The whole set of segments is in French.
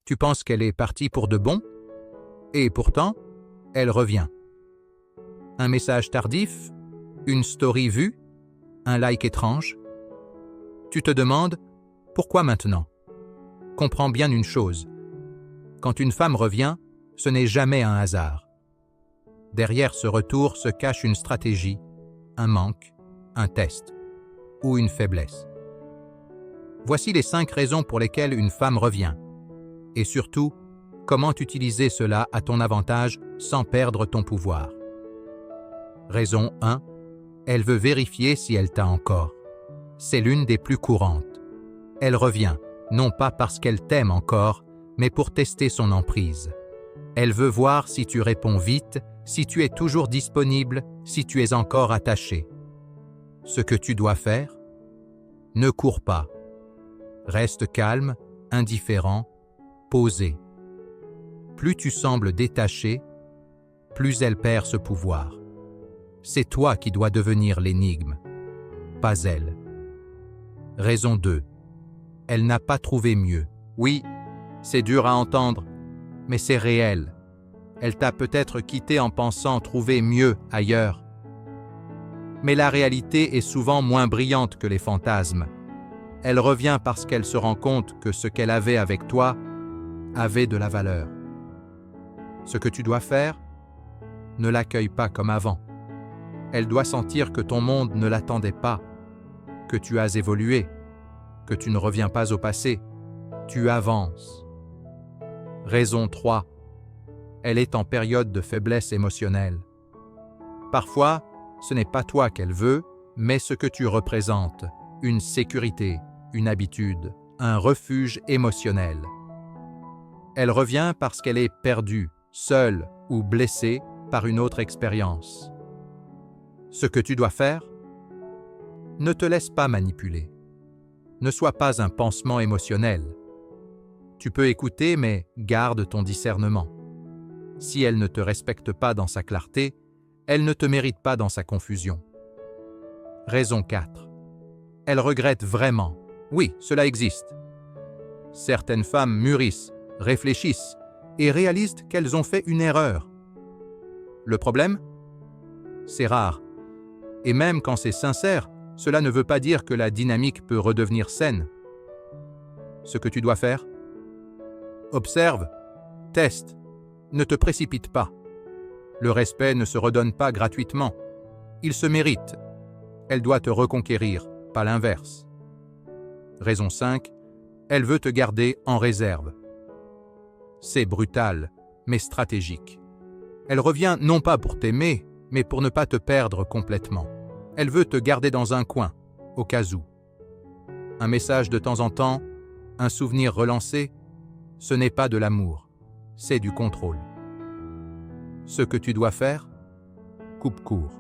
Tu penses qu'elle est partie pour de bon? Et pourtant, elle revient. Un message tardif? Une story vue? Un like étrange? Tu te demandes, pourquoi maintenant? Comprends bien une chose. Quand une femme revient, ce n'est jamais un hasard. Derrière ce retour se cache une stratégie, un manque, un test ou une faiblesse. Voici les 5 raisons pour lesquelles une femme revient. Et surtout, comment utiliser cela à ton avantage sans perdre ton pouvoir. Raison 1. Elle veut vérifier si elle t'a encore. C'est l'une des plus courantes. Elle revient, non pas parce qu'elle t'aime encore, mais pour tester son emprise. Elle veut voir si tu réponds vite, si tu es toujours disponible, si tu es encore attaché. Ce que tu dois faire? Ne cours pas. Reste calme, indifférent, posé. Plus tu sembles détaché, plus elle perd ce pouvoir. C'est toi qui dois devenir l'énigme, pas elle. Raison 2. Elle n'a pas trouvé mieux. Oui, c'est dur à entendre, mais c'est réel. Elle t'a peut-être quitté en pensant trouver mieux ailleurs. Mais la réalité est souvent moins brillante que les fantasmes. Elle revient parce qu'elle se rend compte que ce qu'elle avait avec toi avait de la valeur. Ce que tu dois faire, ne l'accueille pas comme avant. Elle doit sentir que ton monde ne l'attendait pas, que tu as évolué, que tu ne reviens pas au passé, tu avances. Raison 3. Elle est en période de faiblesse émotionnelle. Parfois, ce n'est pas toi qu'elle veut, mais ce que tu représentes, une sécurité, une habitude, un refuge émotionnel. Elle revient parce qu'elle est perdue, seule ou blessée par une autre expérience. Ce que tu dois faire? Ne te laisse pas manipuler. Ne sois pas un pansement émotionnel. Tu peux écouter, mais garde ton discernement. Si elle ne te respecte pas dans sa clarté, elle ne te mérite pas dans sa confusion. Raison 4. Elle regrette vraiment. Oui, cela existe. Certaines femmes mûrissent, réfléchissent et réalisent qu'elles ont fait une erreur. Le problème? C'est rare. Et même quand c'est sincère, cela ne veut pas dire que la dynamique peut redevenir saine. Ce que tu dois faire? Observe, teste, ne te précipite pas. Le respect ne se redonne pas gratuitement. Il se mérite. Elle doit te reconquérir, pas l'inverse. Raison 5. Elle veut te garder en réserve. C'est brutal, mais stratégique. Elle revient non pas pour t'aimer, mais pour ne pas te perdre complètement. Elle veut te garder dans un coin, au cas où. Un message de temps en temps, un souvenir relancé, ce n'est pas de l'amour, c'est du contrôle. Ce que tu dois faire? Coupe court.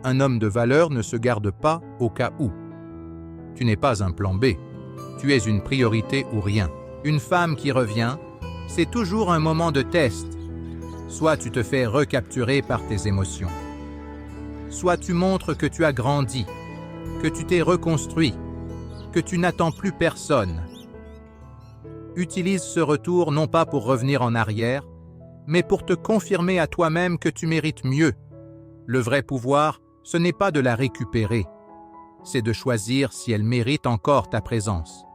Un homme de valeur ne se garde pas au cas où. Tu n'es pas un plan B, tu es une priorité ou rien. Une femme qui revient, c'est toujours un moment de test. Soit tu te fais recapturer par tes émotions, soit tu montres que tu as grandi, que tu t'es reconstruit, que tu n'attends plus personne. Utilise ce retour non pas pour revenir en arrière, mais pour te confirmer à toi-même que tu mérites mieux. Le vrai pouvoir, ce n'est pas de la récupérer, c'est de choisir si elle mérite encore ta présence.